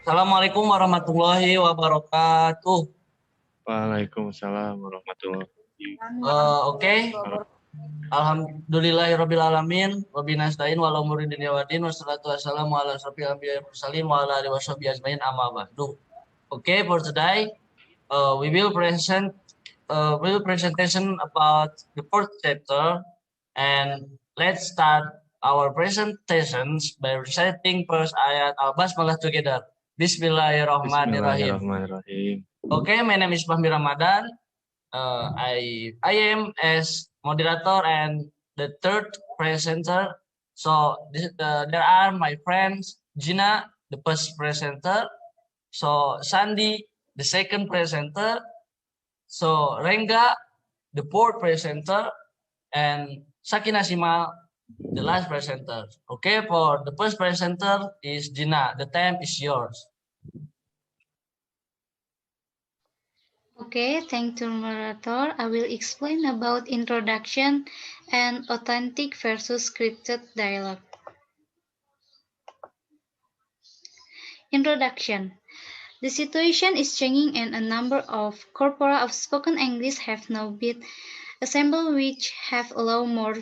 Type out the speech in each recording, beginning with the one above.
Assalamualaikum warahmatullahi wabarakatuh. Waalaikumsalam warahmatullahi Oke. Alhamdulillahirabbil alamin wa binasta'in wa umuri dunya waddin wassalatu wassalamu ala asyrofil anbiya'i wal mursalin wa ala alihi washabihi ajmain amma ba'du. Okay, for today, we will presentation about the fourth chapter, and let's start our presentations by reciting first ayat al-basmalah together. Bismillahirrahmanirrahim. Bismillahirrahmanirrahim. Okay, my name is Fahmi Ramadhan. I am as moderator and the third presenter. So there are my friends Gina, the first presenter. So Sandi, the second presenter. So Rengga, the fourth presenter, and Sakina Simal, the last presenter. Okay, for the first presenter is Gina. The time is yours. Okay, thank you, moderator. I will explain about introduction and authentic versus scripted dialogue. Introduction. The situation is changing and a number of corpora of spoken English have now been assembled which have allowed more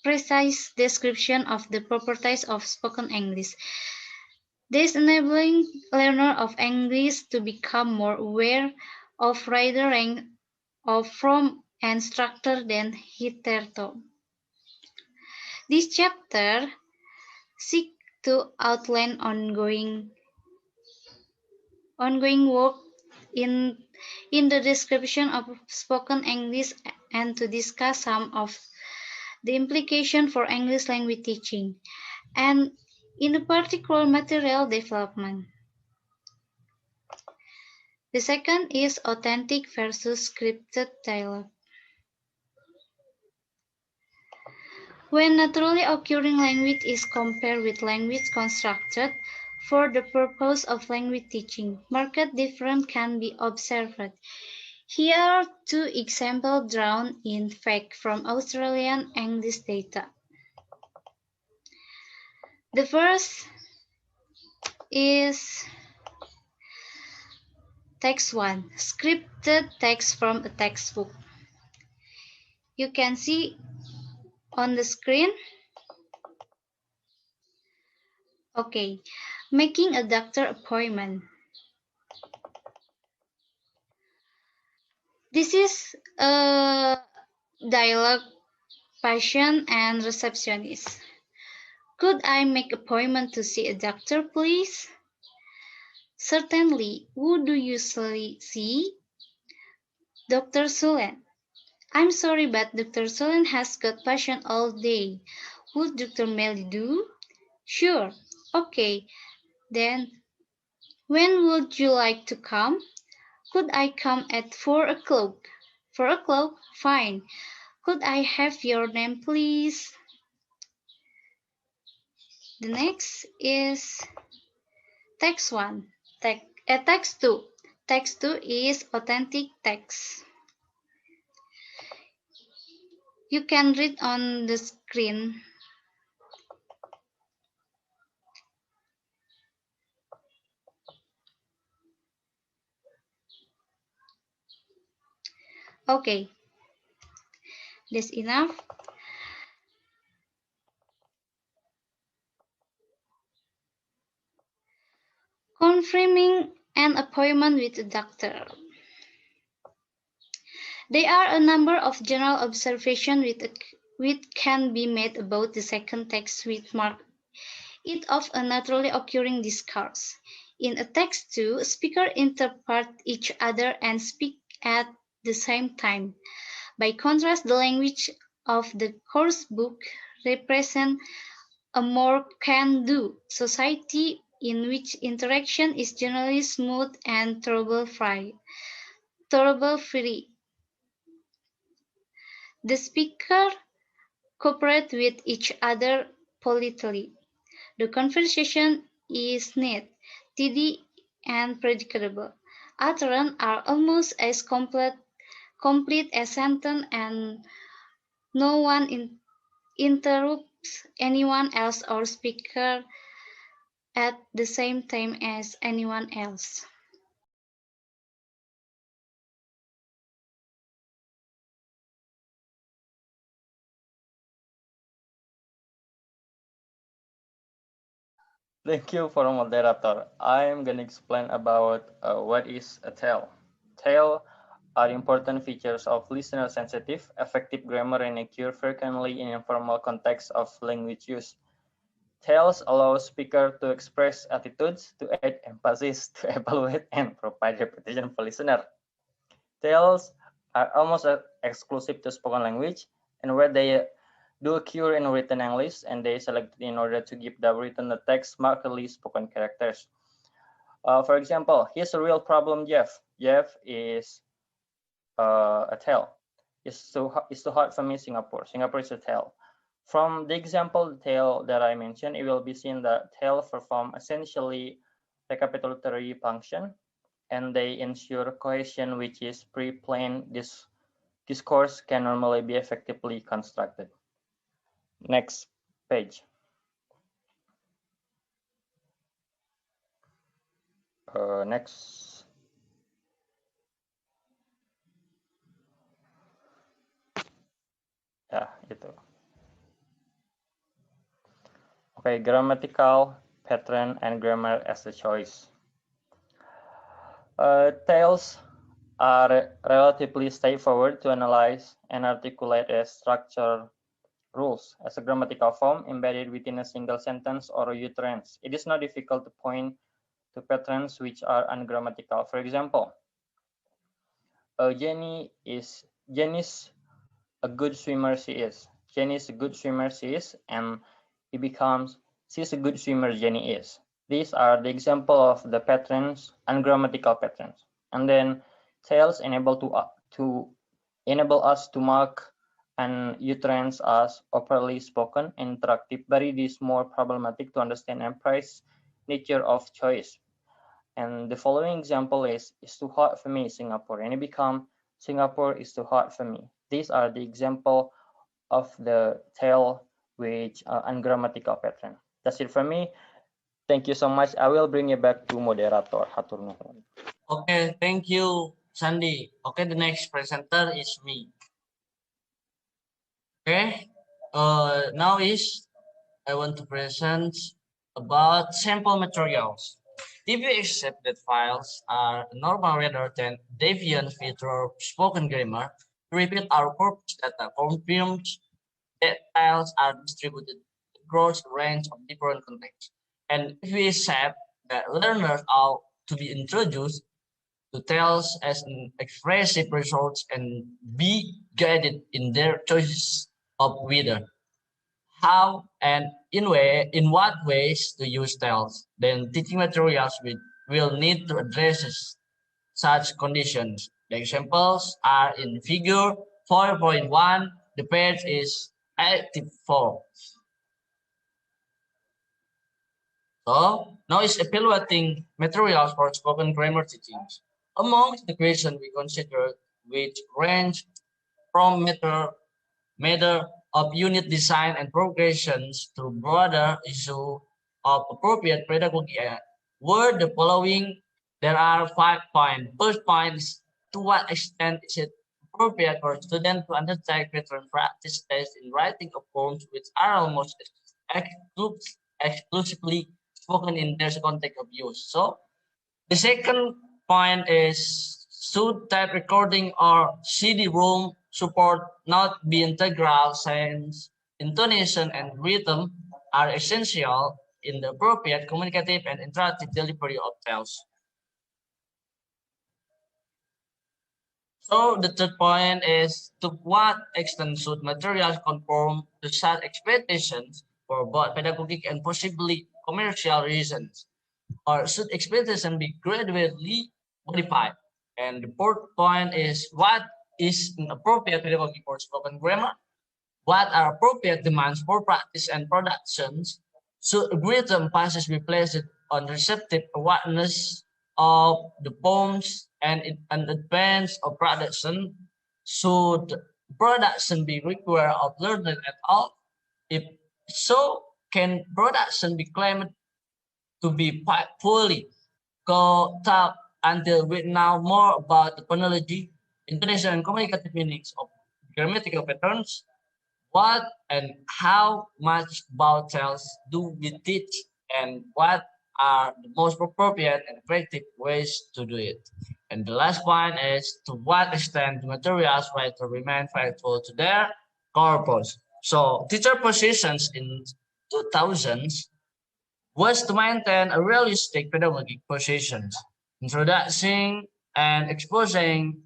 precise description of the properties of spoken English. This enabling learner of English to become more aware of rider rank of form and structure than hitherto. This chapter seeks to outline ongoing work in the description of spoken English and to discuss some of the implication for English language teaching and in a particular material development. The second is authentic versus scripted dialogue. When naturally occurring language is compared with language constructed for the purpose of language teaching, marked difference can be observed. Here are two examples drawn in fact from Australian English data. The first is text 1, scripted text from a textbook. You can see on the screen. Okay, making a doctor appointment. This is a dialogue patient and receptionist. Could I make appointment to see a doctor, please? Certainly. Who do you usually see? Dr. Sulen. I'm sorry, but Dr. Sulen has got patient all day. Would Dr. Melly do? Sure. Okay. Then, when would you like to come? Could I come at 4 o'clock? 4 o'clock? Fine. Could I have your name, please? The next is text 1. Text 2. Text 2 is authentic text. You can read on the screen. Okay, that's enough. Confirming an appointment with a doctor. There are a number of general observations which can be made about the second text which mark it of a naturally occurring discourse. In a text 2, speakers interpret each other and speak at the same time. By contrast, the language of the course book represents a more can-do society in which interaction is generally smooth and trouble-free. The speakers cooperate with each other politely. The conversation is neat, tidy, and predictable. Utterances are almost as complete as sentence, and no one interrupts anyone else or speaker at the same time as anyone else. Thank you for moderator. I am going to explain about what is a tale. Tale are important features of listener-sensitive, effective grammar and occur frequently in informal context of language use. Tales allow speaker to express attitudes, to add emphasis, to evaluate, and provide repetition for listener. Tales are almost exclusive to spoken language, and where they do occur in written English, and they selected in order to give the written text markedly spoken characters. For example, here's a real problem, Jeff. Jeff is a tale. It's too hard for me, Singapore. Singapore is a tale. From the example tale that I mentioned, it will be seen that tale perform essentially recapitulatory function, and they ensure cohesion, which is pre-planned. This discourse can normally be effectively constructed. Next page. Next. Ya, itu. Okay, grammatical pattern and grammar as a choice. Tales are relatively straightforward to analyze and articulate as structure rules as a grammatical form embedded within a single sentence or a utterance. It is not difficult to point to patterns which are ungrammatical. For example, Jenny's a good swimmer she is. Jenny is a good swimmer she is, and it becomes she's a good swimmer Jenny is. These are the example of the patterns, ungrammatical patterns. And then tales to enable us to mark an utterance as properly spoken, interactive, but it is more problematic to understand and price nature of choice. And the following example is too hard for me, Singapore. And it become Singapore is too hard for me. These are the example of the tale which ungrammatical pattern. That's it from me. Thank you so much. I will bring you back to moderator. Hatur nuhun. Okay, thank you, Sandi. Okay, the next presenter is me. Okay, now I want to present about sample materials. If we accept that files are normal rather than deviant feature of spoken grammar, repeat our purpose data confirms that files are distributed across a range of different contexts. And if we accept that learners are to be introduced to tales as an expressive resource and be guided in their choices of whether, how, and in what ways to use tales, then teaching materials will need to address such conditions. The examples are in figure 4.1. The page is 84. So now is evaluating materials for spoken grammar teachings. Among the questions we consider, which range from matter of unit design and progressions to broader issue of appropriate pedagogy, were the following. There are 5 points. First point is, to what extent is it appropriate for students to undertake pattern practice tests in writing of poems which are almost exclusively spoken in their context of use. So the second point is, should tape recording or CD-ROM support not be integral since intonation and rhythm are essential in the appropriate communicative and interactive delivery of tales. So the third point is, to what extent should materials conform to such expectations for both pedagogic and possibly commercial reasons? Or should expectation be gradually modified? And the fourth point is, what is an appropriate pedagogy for spoken grammar? What are appropriate demands for practice and productions? Should a greater emphasis be placed on receptive awareness of the poems and in advance of production? Should production be required of learning at all? If so, can production be claimed to be fully caught up until we know more about the phonology, intonation, and communicative meanings of grammatical patterns. What and how much about tells do we teach, and what are the most appropriate and effective ways to do it? And the last point is to what extent the materials right to remain faithful to their purpose. So teacher positions in 2000s was to maintain a realistic pedagogic positions, introducing and exposing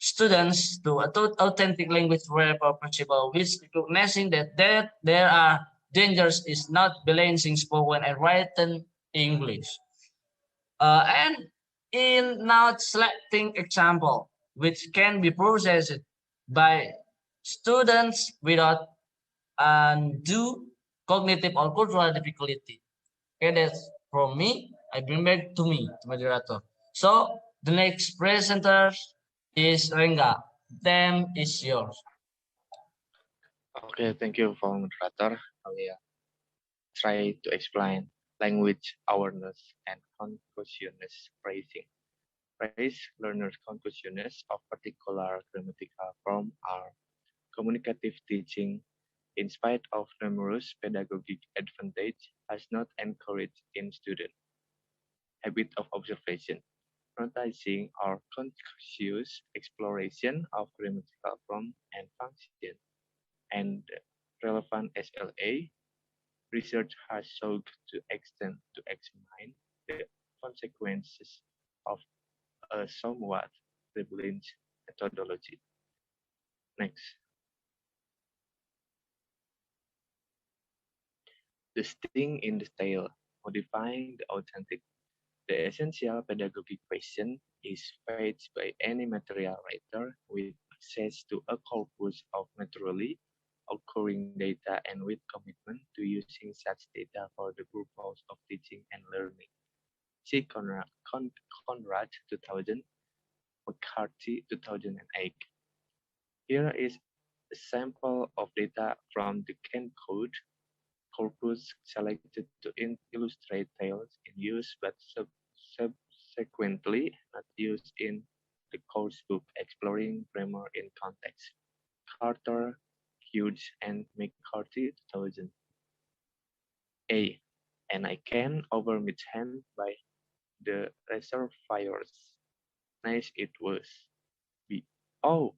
students to authentic language wherever possible, which recognizing that there are dangers is not balancing spoken and written English. And in now selecting example, which can be processed by students without undue cognitive or cultural difficulty. Okay, that's from me. I bring back to me, to moderator. So the next presenter is Rengga. Them is yours. Okay, thank you for moderator. I will try to explain language awareness and consciousness phrasing. Phrase learners' consciousness of particular grammatical form are communicative teaching, in spite of numerous pedagogic advantage, has not encouraged in student habit of observation, noticing or conscious exploration of grammatical form and function, and relevant SLA research has sought to examine the consequences of a somewhat prevalent methodology. Next, the sting in the tail, modifying the authentic. The essential pedagogic question is faced by any material writer with access to a corpus of naturally occurring data and with commitment to using such data for the purpose of teaching and learning. See Conrad 2000, McCarthy 2008. Here is a sample of data from the Ken Code corpus selected to illustrate tales in use but subsequently not used in the course book Exploring Grammar in Context. Carter, Hughes, and McCarthy 2000. A. And I can over Midham by the reservoirs. Nice it was. B. Oh,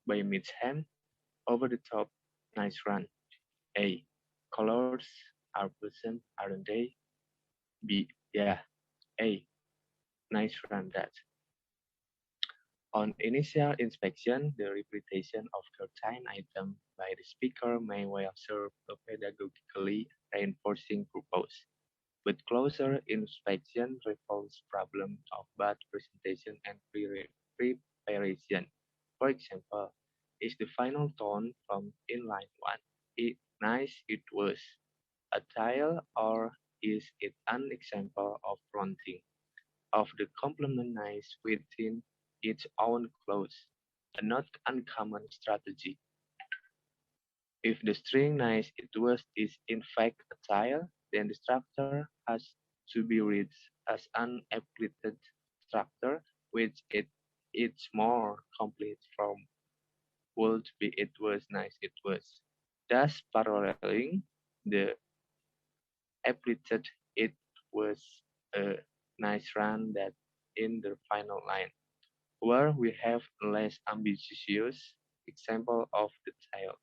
by Midham, over the top, nice run. A. Colors are pleasant, aren't they? B. Yeah. A. Nice run that. On initial inspection, the repetition of certain item by the speaker may well serve a pedagogically reinforcing purpose. But closer inspection reveals problems of bad presentation and preparation. For example, is the final tone from in line 1 nice it was a tile, or is it an example of fronting of the complement nice within its own clause, a not uncommon strategy? If the string nice it was is in fact a tile, then the structure has to be read as an appleted structure, which it's more complete from would be it was nice it was. Thus paralleling the appleted it was a nice run that in the final line, where we have a less ambitious example of the tile.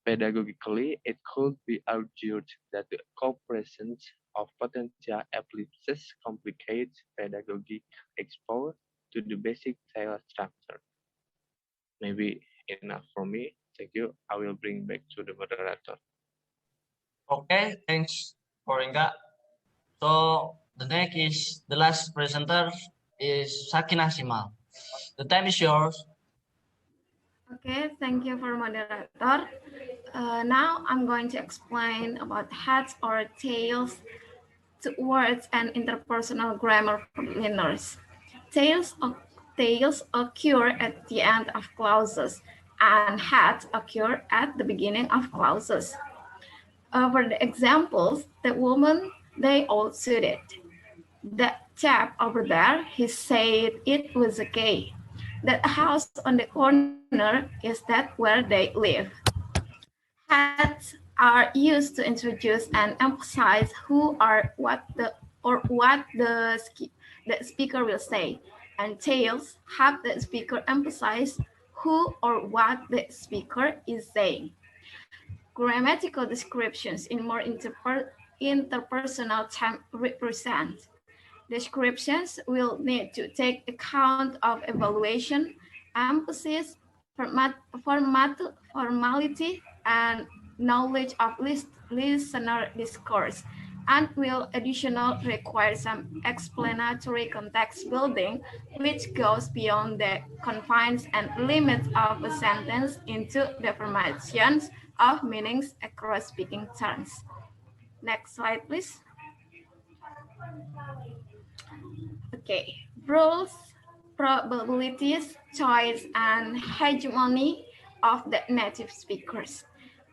Pedagogically, it could be argued that the co-presence of potential ellipses complicates pedagogic exposure to the basic tile structure. Maybe enough for me. Thank you. I will bring back to the moderator. Okay, thanks for Rengga. So the next is the last presenter is Sakina Simal. The time is yours. Okay, thank you for moderator. Now I'm going to explain about heads or tails to words and interpersonal grammar for beginners. Tails occur at the end of clauses, and heads occur at the beginning of clauses. For the examples, the woman, they all suited. That chap over there, he said it was okay. That house on the corner is that where they live. Hats are used to introduce and emphasize who or what the speaker will say, and tails have the speaker emphasize who or what the speaker is saying. Grammatical descriptions in more interpersonal terms represent. Descriptions will need to take account of evaluation, emphasis, formality, and knowledge of listener discourse, and will additionally require some explanatory context building, which goes beyond the confines and limits of a sentence into deformations of meanings across speaking terms. Next slide, please. Okay, rules, probabilities, choice, and hegemony of the native speakers.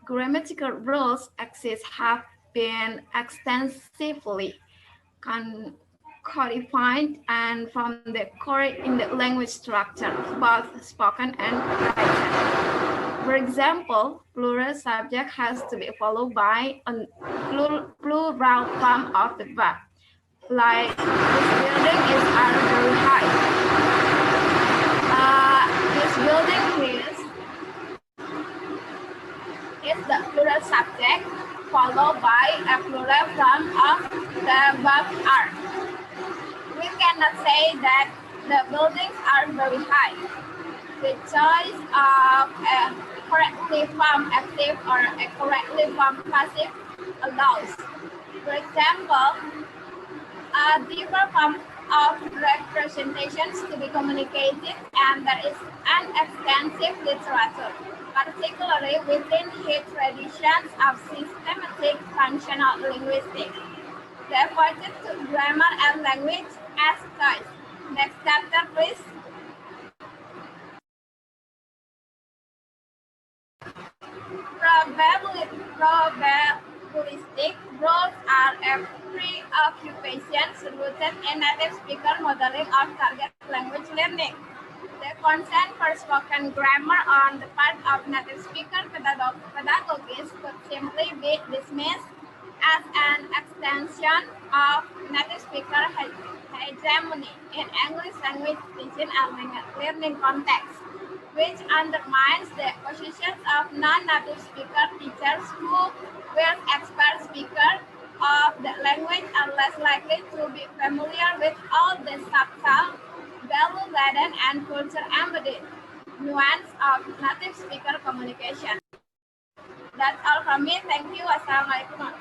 Grammatical rules exist have been extensively codified and from the core in the language structure, both spoken and written. For example, plural subject has to be followed by a plural form of the verb. Like, this building is very high. This building is the plural subject followed by a plural form of the verb are. We cannot say that the buildings are very high. The choice of a correctly formed active or a correctly formed passive allows. For example, different forms of representations to be communicated, and there is an extensive literature, particularly within his traditions of systematic functional linguistics, devoted to grammar and language as choice. Next chapter, please. Probabilistic rules are a preoccupation rooted in native speaker modeling of target language learning. The concern for spoken grammar on the part of native speaker pedagogists could simply be dismissed as an extension of native speaker hegemony in English language teaching and learning context, which undermines the positions of non-native speaker teachers who, were expert speakers of the language, are less likely to be familiar with all the subtle, value-laden, and culture-embedded nuance of native speaker communication. That's all from me. Thank you. Wassalamualaikum.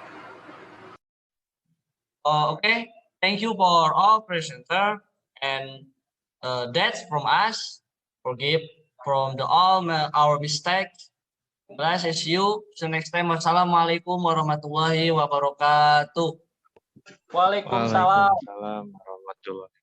Okay, thank you for all presenter, and that's from us. Forgive from all our mistakes. Bless you. See you next time. Wassalamualaikum warahmatullahi wabarakatuh. Waalaikumsalam. Waalaikumsalam warahmatullahi